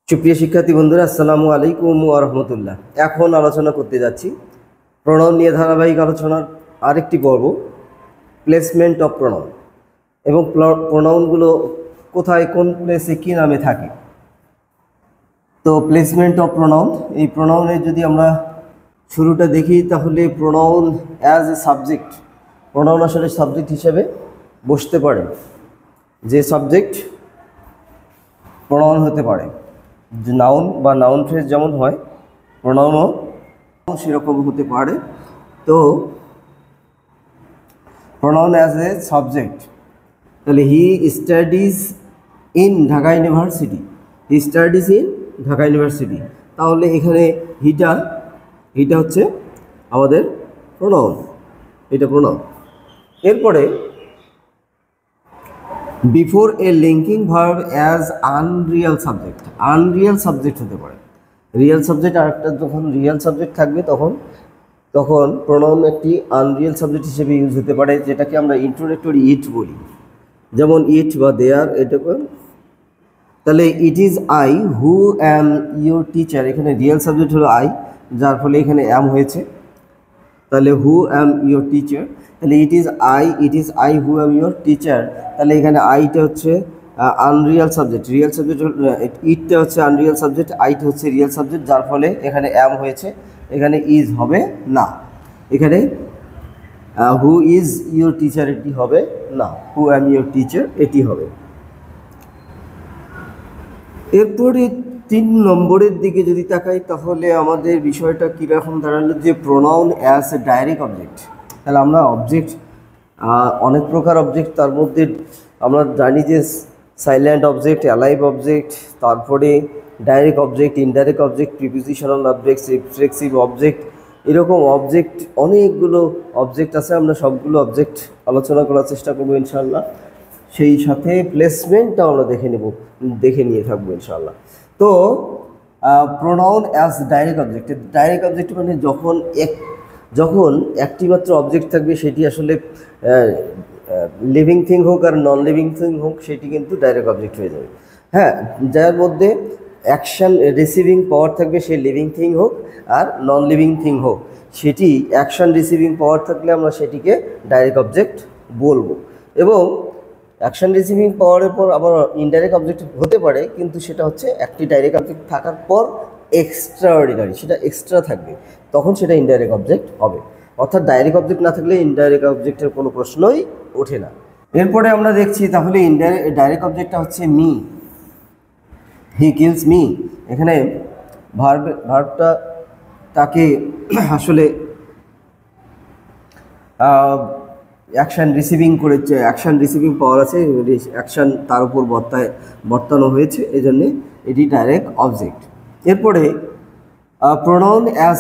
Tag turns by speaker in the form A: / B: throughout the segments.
A: সুপ্রিয় শিক্ষার্থী বন্ধুরা, আসসালামু আলাইকুম ওয়া রাহমাতুল্লাহ। এখন আলোচনা করতে যাচ্ছি প্রোনাউন নিয়ে ধারাবাহিক আলোচনার আরেকটি পর্ব, প্লেসমেন্ট অফ প্রোনাউন এবং প্রোনাউনগুলো কোথায় কোন প্লেসে কী নামে থাকে। তো প্লেসমেন্ট অফ প্রোনাউন, এই প্রোনাউনের যদি আমরা শুরুটা দেখি তাহলে প্রোনাউন অ্যাজ এ সাবজেক্ট, প্রোনাউন আসলে সাবজেক্ট হিসেবে বসতে পারে। যে সাবজেক্ট প্রোনাউন হতে পারে, নাউন বা নাউন ফ্রেজ যেমন হয়, প্রোনাউনও সেরকম হতে পারে। তো প্রোনাউন অ্যাজ এ সাবজেক্ট, তাহলে he studies in Dhaka university, he studies in Dhaka university, তাহলে এখানে হিটা হচ্ছে আমাদের প্রোনাউন, এটা প্রোনাউন। এরপরে before a linking verb as unreal subject, unreal subject হতে পারে। রিয়েল সাবজেক্ট আরেকটা, যখন রিয়েল সাবজেক্ট থাকবে তখন প্রোনাউন একটি আনরিয়াল সাবজেক্ট হিসেবে ইউজ হতে পারে, যেটাকে আমরা ইন্ট্রোডাক্টরি ইট বলি, যেমন ইট বা দেয়ার। এটাকে তাহলে it is I who am your teacher, এখানে রিয়েল সাবজেক্ট হলো আই, যার ফলে এখানে অ্যাম হয়েছে। তাহলে হু অ্যাম ইউর টিচার, তাহলে it is I who am your teacher, তাহলে এখানে আইটা হচ্ছে আনরিয়াল সাবজেক্ট, রিয়েল সাবজেক্ট ইটটা হচ্ছে আনরিয়াল সাবজেক্ট, আইটা হচ্ছে রিয়েল সাবজেক্ট, যার ফলে এখানে অ্যাম হয়েছে, এখানে ইজ হবে না। এখানে হু ইজ ইউর টিচার এটি হবে না, হু অ্যাম ইউর টিচার এটি হবে। এরপরে 3 নম্বরের দিকে যদি তাকাই তাহলে আমাদের বিষয়টা কীরকম দাঁড়ালো, যে pronoun as a direct object. তাহলে আমরা অবজেক্ট, অনেক প্রকার অবজেক্ট, তার মধ্যে আমরা জানি যে সাইলেন্ট অবজেক্ট, অ্যালাইভ অবজেক্ট, তারপরে direct object, indirect object, prepositional object, reflexive object, এরকম অবজেক্ট অনেকগুলো অবজেক্ট আছে। আমরা সবগুলো অবজেক্ট আলোচনা করার চেষ্টা করবো ইনশাআল্লাহ, সেই সাথে প্লেসমেন্টটা আমরা দেখে নিয়ে থাকবো ইনশাআল্লাহ। তো pronoun as direct object, direct object মানে যখন একটি মাত্র অবজেক্ট থাকবে, সেটি আসলে লিভিং থিং হোক আর নন লিভিং থিং হোক, সেটি কিন্তু ডাইরেক্ট অবজেক্ট হয়ে যাবে। হ্যাঁ, যার মধ্যে অ্যাকশান রিসিভিং পাওয়ার থাকবে, সে লিভিং থিং হোক আর নন লিভিং থিং হোক, সেটি অ্যাকশান রিসিভিং পাওয়ার থাকলে আমরা সেটিকে ডাইরেক্ট অবজেক্ট বলবো। এবং অ্যাকশান রিসিভিং পাওয়ারের পর আবার ইনডাইরেক্ট অবজেক্ট হতে পারে, কিন্তু সেটা হচ্ছে একটি ডাইরেক্ট অবজেক্ট থাকার পর এক্সট্রা অর্ডিনারি, সেটা এক্সট্রা থাকবে, তখন সেটা ইনডাইরেক্ট অবজেক্ট হবে। অর্থাৎ ডাইরেক্ট অবজেক্ট না থাকলে ইনডাইরেক্ট অবজেক্টের কোনো প্রশ্নই ওঠে না। এরপরে আমরা দেখছি তাহলে ডাইরেক্ট অবজেক্টটা হচ্ছে মি, হি কিলস মি। এখানে ভার্বটা তাকে আসলে অ্যাকশান রিসিভিং করেছে, অ্যাকশান রিসিভিং পাওয়ার আছে, অ্যাকশান তার উপর বর্তানো হয়েছে, এই জন্যে এটি ডাইরেক্ট অবজেক্ট। এরপরে pronoun as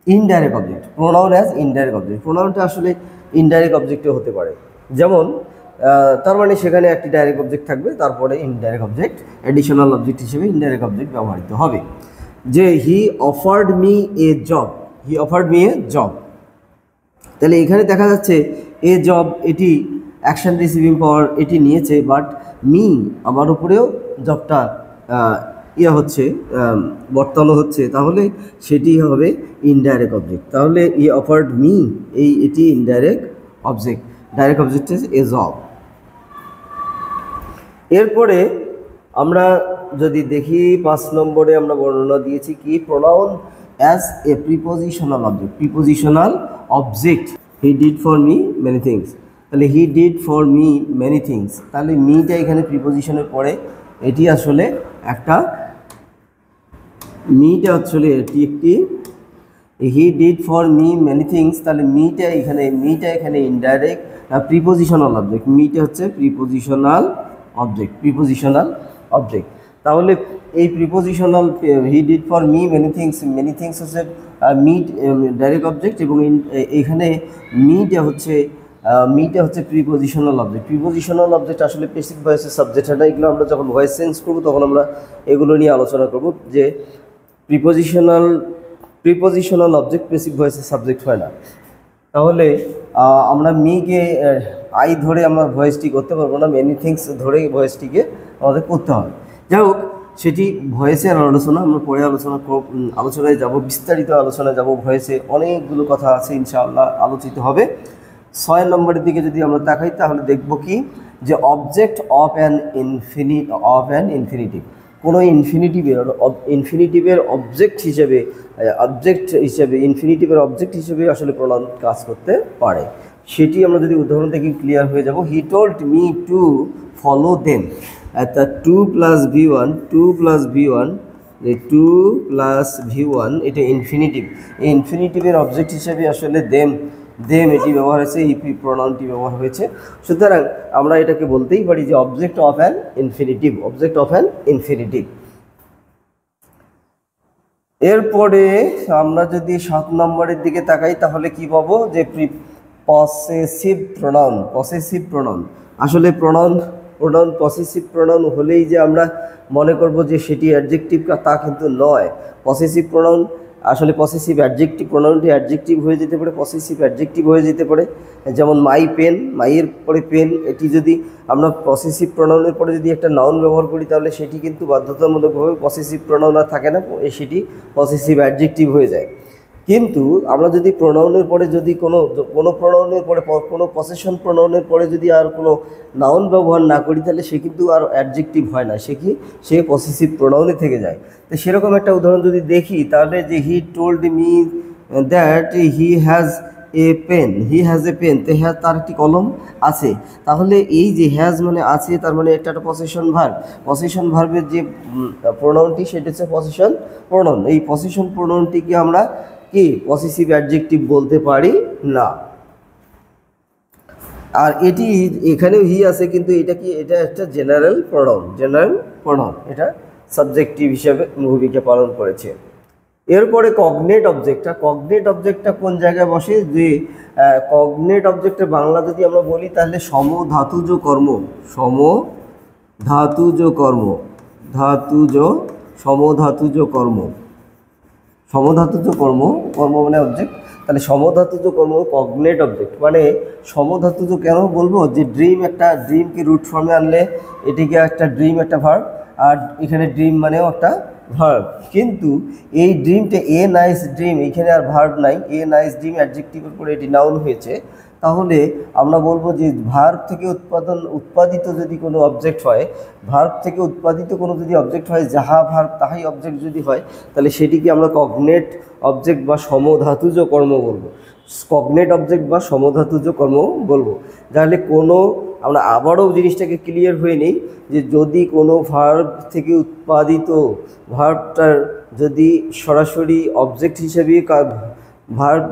A: indirect object, pronoun as indirect object, প্রোনাউনটা আসলে ইনডাইরেক্ট অবজেক্টও হতে পারে। যেমন তার মানে সেখানে একটি ডাইরেক্ট অবজেক্ট থাকবে, তারপরে ইনডাইরেক্ট অবজেক্ট অ্যাডিশনাল অবজেক্ট হিসেবে ইনডাইরেক্ট অবজেক্ট ব্যবহৃত হবে। যে হি offered me a job, he offered me a job, তাহলে এখানে দেখা যাচ্ছে এ জব, এটি অ্যাকশান রিসিভিং পাওয়ার এটি নিয়েছে, বাট মি আমার উপরেও জবটা বর্তানো হচ্ছে, তাহলে সেটি হবে ইনডাইরেক্ট অবজেক্ট। তাহলে ই অফার্ড মি, এটি indirect object, direct object is a job. এরপরে আমরা যদি দেখি 5 নম্বরে আমরা বর্ণনা দিয়েছি কি, pronoun as a prepositional object, prepositional object. He did for me many things, তাহলে he did for me many things, তাহলে মিটা এখানে প্রিপোজিশনের পরে, এটি আসলে মিটা এটি একটি, হি did for me many things, তাহলে মিটা এখানে ইনডাইরেক্ট প্রিপোজিশনাল অবজেক্ট, মিটা হচ্ছে প্রিপোজিশনাল অবজেক্ট। তাহলে এই prepositional he did for me many things হচ্ছে ডাইরেক্ট অবজেক্ট, এবং এখানে মিটা হচ্ছে প্রিপোজিশনাল অবজেক্ট। প্রিপোজিশনাল অবজেক্ট আসলে বেসিক ভয়েসের সাবজেক্ট হয় না, এগুলো আমরা যখন ভয়েস চেঞ্জ করবো তখন আমরা এগুলো নিয়ে আলোচনা করব, যে প্রিপোজিশনাল অবজেক্ট বেসিক ভয়েসের সাবজেক্ট হয় না। তাহলে আমরা মিকে আই ধরে আমরা ভয়েসটি করতে পারবো না, মেনি থিংস ধরে ভয়েসটিকে আমাদের করতে হবে। যাই হোক, সেটি ভয়েসের আলোচনা, আমরা পরে আলোচনায় যাব, বিস্তারিত আলোচনায় যাব। ভয়েসে অনেকগুলো কথা আছে, ইনশাআল্লাহ আলোচিত হবে। 6 নম্বরের দিকে যদি আমরা তাকাই তাহলে দেখব কি, যে অবজেক্ট অফ অ্যান ইনফিনিটিভ। কোনো ইনফিনিটিভের অবজেক্ট হিসেবে ইনফিনিটিভের অবজেক্ট হিসেবে আসলে প্রোনাউন কাজ করতে পারে। সেটি আমরা যদি উদাহরণ থেকে ক্লিয়ার হয়ে যাব। হি told me to follow them. তা 2 + v1 এটা ইনফিনিটিভ। এই ইনফিনিটিভের অবজেক্ট হিসেবে আসলে দেম এটি ব্যবহার হয়েছে, এই প্রোনাউনটি ব্যবহার হয়েছে। সুতরাং আমরা এটাকে বলতেই পারি যে অবজেক্ট অফ অ্যান ইনফিনিটিভ। এরপরে আমরা যদি 7 নম্বরের দিকে তাকাই তাহলে কি পাবো, যে পসেসিভ প্রোনাউন। আসলে প্রোনাউন পসেসিভ প্রোনাউন হলেই যে আমরা মনে করব যে সেটি অ্যাডজেক্টিভ, তা কিন্তু নয়। পসেসিভ প্রোনাউন আসলে পসেসিভ অ্যাডজেক্টিভ, প্রোনাউনটি অ্যাডজেক্টিভ হয়ে যেতে পারে, পসেসিভ অ্যাডজেক্টিভ হয়ে যেতে পারে। যেমন মাই পেন, মাইয়ের পরে পেন, এটি যদি আমরা পসেসিভ প্রোনাউনের পরে যদি একটা নাউন ব্যবহার করি তাহলে সেটি কিন্তু বাধ্যতামূলকভাবে পসেসিভ প্রোনাউন আর থাকে না, সেটি পসেসিভ অ্যাডজেক্টিভ হয়ে যায়। কিন্তু আমরা যদি প্রোনাউনের পরে যদি কোনো প্রোনাউনের পরে কোনো পসেশন প্রোনাউনের পরে যদি আর কোনো নাউন ব্যবহার না করি তাহলে সে কিন্তু আর অ্যাডজেক্টিভ হয় না, সে পসেসিভ প্রোনাউনে থেকে যায়। তো সেরকম একটা উদাহরণ যদি দেখি তাহলে, যে he told me that he has a pen, তার একটি কলম আছে। তাহলে এই যে হ্যাজ মানে আছে, তার মানে এটা একটা পসেশন ভার্বের যে প্রোনাউনটি সেটা হচ্ছে পসেশন প্রোনাউন। এই পসেশন প্রোনাউনটিকে আমরা কি পসেসিভ অ্যাডজেক্টিভ বলতে পারি না। আর এটি এখানেও হি আছে, কিন্তু এটা একটা জেনারেল প্রোনাউন, এটা সাবজেক্টিভ হিসেবে ভূমিকা পালন করেছে। এরপরে কগনেট অবজেক্টটা কোন জায়গায় বসে, যে কগনেট অবজেক্টের বাংলা যদি আমরা বলি তাহলে সমধাতুজ কর্ম মানে অবজেক্ট। তাহলে সমধাতুজ কর্ম কগনেট অবজেক্ট, মানে সমধাতুজ কেন বলবো, যে ড্রিমকে রুট ফর্মে আনলে এটিকে একটা ড্রিম একটা ভার্ব, আর এখানে ড্রিম মানেও একটা ভার্ব। কিন্তু এই ড্রিমটা এ নাইস ড্রিম, এখানে আর ভার্ব নাই, এ নাইস ড্রিম অ্যাডজেক্টিভের পরে এটি নাউন হয়েছে। তাহলে আমরা বলবো যে ভার্ব থেকে উৎপাদিত যদি কোনো অবজেক্ট হয়, যাহা ভার্ব তাহাই অবজেক্ট যদি হয়, তাহলে সেটিকে আমরা কগনেট অবজেক্ট বা সমধাতুজ কর্ম বলবো। তাহলে আমরা আবারও জিনিসটাকে ক্লিয়ার হয়ে নিই, যে যদি কোনো ভার্ব থেকে উৎপাদিত ভার্বটার যদি সরাসরি অবজেক্ট হিসেবে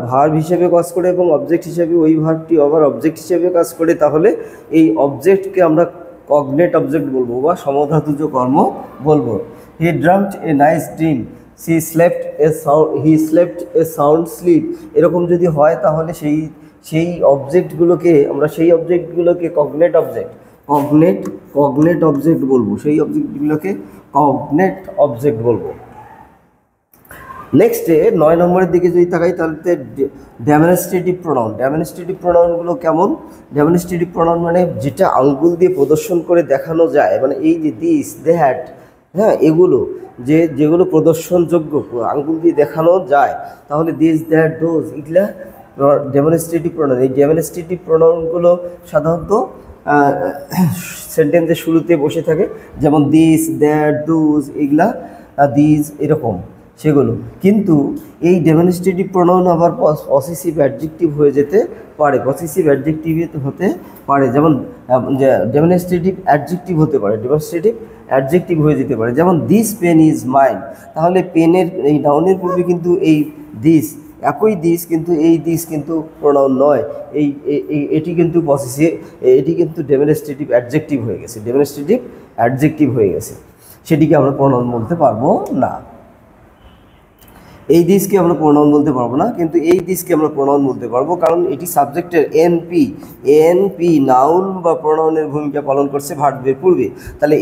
A: ভার্ব হিসেবে কাজ করে এবং অবজেক্ট হিসেবে ওই ভার্বটি আবার অবজেক্ট হিসেবে কাজ করে, তাহলে এই অবজেক্টকে আমরা কগনেট অবজেক্ট বলবো বা সমধাতুজ কর্ম বলবো। He dreamed a nice dream, he slept a sound sleep, এরকম যদি হয় তাহলে সেই অবজেক্টগুলোকে কগনেট অবজেক্ট বলবো। নেক্সটে 9 নম্বরের দিকে যদি তাকাই তাহলে ডেমনস্ট্রেটিভ প্রোনাউনগুলো কেমন। ডেমনস্ট্রেটিভ প্রোনাউন মানে যেটা আঙ্গুল দিয়ে প্রদর্শন করে দেখানো যায়, মানে এই যে দিস, দ্যাট, হ্যাঁ, যেগুলো প্রদর্শনযোগ্য আঙ্গুল দিয়ে দেখানো যায়, তাহলে দিস, দ্যাট, দোজ, এগুলা ডেমনস্ট্রেটিভ প্রোনাউন। এই ডেমনস্ট্রেটিভ প্রোনাউনগুলো সাধারণত সেন্টেন্সের শুরুতে বসে থাকে, যেমন দিস, দ্যাট, দোজ, এগুলা, দিস, এরকম সেগুলো। কিন্তু এই ডেমনস্ট্রেটিভ প্রোনাউন আবার পসেসিভ অ্যাডজেক্টিভ হয়ে যেতে পারে, যেমন ডেমনস্ট্রেটিভ অ্যাডজেক্টিভ হয়ে যেতে পারে। যেমন দিস পেন ইজ মাইন, তাহলে পেনের এই নাউনের পূর্বে কিন্তু এই দিস, একই দিস, কিন্তু এই দিস কিন্তু প্রোনাউন নয়, এটি কিন্তু ডেমনস্ট্রেটিভ অ্যাডজেক্টিভ হয়ে গেছে, সেটিকে আমরা প্রোনাউন বলতে পারবো না। এই দিসকে আমরা প্রোনাউন বলতে পারবো না, কিন্তু এই দিসকে আমরা প্রোনাউন বলতে পারবো, কারণ এটি সাবজেক্টের এনপি নাউন বা প্রোনাউনের ভূমিকা পালন করছে ভার্বের পূর্বে। তাহলে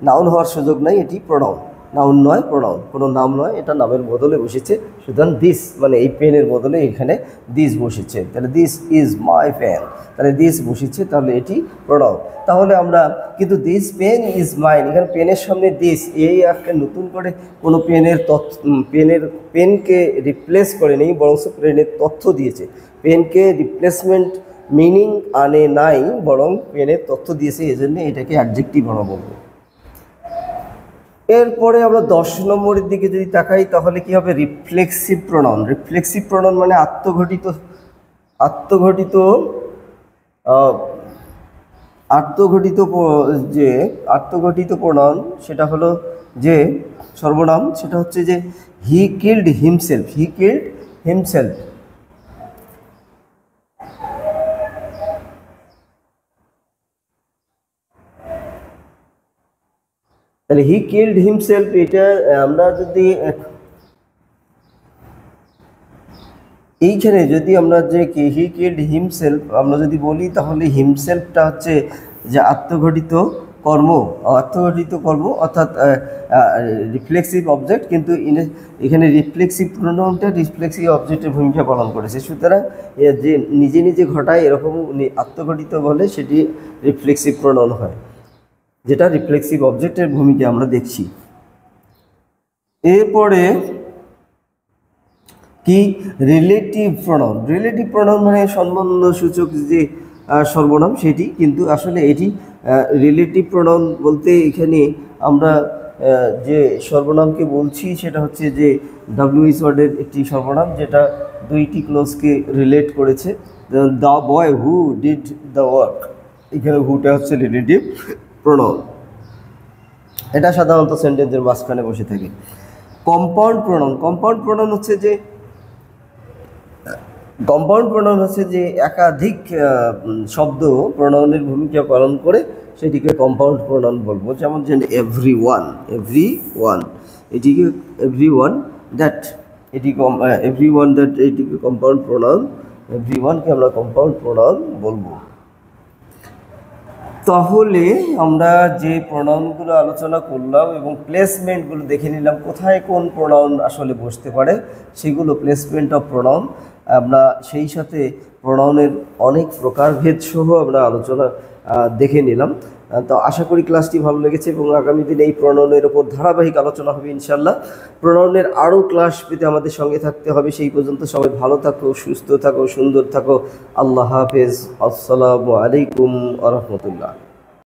A: নাউন হওয়ার সুযোগ নাই, এটি প্রোনাউন। নাউন নয়, প্রোনাউন, কোনো নাম নয়, এটা নামের বদলে বসেছে। সুতরাং দিস মানে এই পেনের বদলে এখানে দিস বসেছে, তাহলে দিস ইজ মাই পেন, তাহলে দিস বসেছে, তাহলে এটি প্রোনাউন। তাহলে আমরা কিন্তু দিস পেন ইজ মাইন, এখানে পেনের সামনে দিস, এই একটা নতুন করে কোনো পেনকে রিপ্লেস করে নেই, বরং পেনের তথ্য দিয়েছে। পেনকে রিপ্লেসমেন্ট মিনিং আনে নাই, বরং পেনের তথ্য দিয়েছে, এই জন্য এটাকে অ্যাডজেক্টিভ আমরা বলবো। এরপরে আমরা 10 নম্বরের দিকে যদি তাকাই তাহলে কি হবে, রিফ্লেক্সিভ প্রোনাউন। রিফ্লেক্সিভ প্রোনাউন মানে আত্মঘটিত প্রোনাউন, সেটা হলো যে সর্বনাম, সেটা হচ্ছে যে হি কিল্ড হিমসেলফ, তাহলে হি কিল্ড হিমসেলফ, এটা আমরা যদি এইখানে যদি আমরা যে হি কিল্ড হিমসেলফ আমরা যদি বলি, তাহলে হিমসেলফটা হচ্ছে যে আত্মঘটিত কর্ম, অর্থাৎ রিফ্লেক্সিভ অবজেক্ট, কিন্তু এখানে রিফ্লেক্সিভ প্রোনাউনটা রিফ্লেক্সিভ অবজেক্টের ভূমিকা পালন করেছে। সুতরাং যে নিজে নিজে ঘটায় এরকম আত্মঘটিত বলে সেটি রিফ্লেক্সিভ প্রোনাউন হয়, যেটা রিফ্লেক্সিভ অবজেক্টের ভূমিকা আমরা দেখছি। এরপরে কি রিলেটিভ প্রোনাউন মানে সম্বন্ধসূচক যে সর্বনাম সেটি, কিন্তু আসলে এটি রিলেটিভ প্রোনাউন বলতে এখানে আমরা যে সর্বনামকে বলছি সেটা হচ্ছে যে WH ওয়ার্ডের একটি সর্বনাম, যেটা দুইটি ক্লোজকে রিলেট করেছে। The boy who did the work, এখানে হুটা হচ্ছে রিলেটিভ প্রোনাউন, এটা সাধারণত সেন্টেন্সের মাঝখানে বসে থাকে। কম্পাউন্ড প্রোনাউন হচ্ছে যে একাধিক শব্দ প্রোনাউনের ভূমিকা পালন করে, সেটিকে কম্পাউন্ড প্রোনাউন বলবো। যেমন এভরিওয়ান, এটিকে এভরিওয়ান দ্যাট, এটিকে কম্পাউন্ড প্রোনাউন, এভরিওয়ানকে আমরা কম্পাউন্ড প্রোনাউন বলবো। তাহলে আমরা যে প্রোনাউনগুলো আলোচনা করলাম এবং প্লেসমেন্টগুলো দেখে নিলাম, কোথায় কোন প্রোনাউন আসলে বসতে পারে, সেগুলো প্লেসমেন্ট অফ প্রোনাউন। আমরা সেই সাথে প্রোনাউনের অনেক প্রকারভেদ সহ আমরা আলোচনা দেখে নিলাম। তো আশা করি ক্লাসটি ভালো লেগেছে এবং আগামী দিনে এই প্রোনাউনের ওপর ধারাবাহিক আলোচনা হবে ইনশাল্লাহ। প্রোনাউনের আরও ক্লাস পেতে আমাদের সঙ্গে থাকতে হবে। সেই পর্যন্ত সবাই ভালো থাকো, সুস্থ থাকো, সুন্দর থাকো। আল্লাহ হাফেজ। আসসালামু আলাইকুম ওয়া রাহমাতুল্লাহ।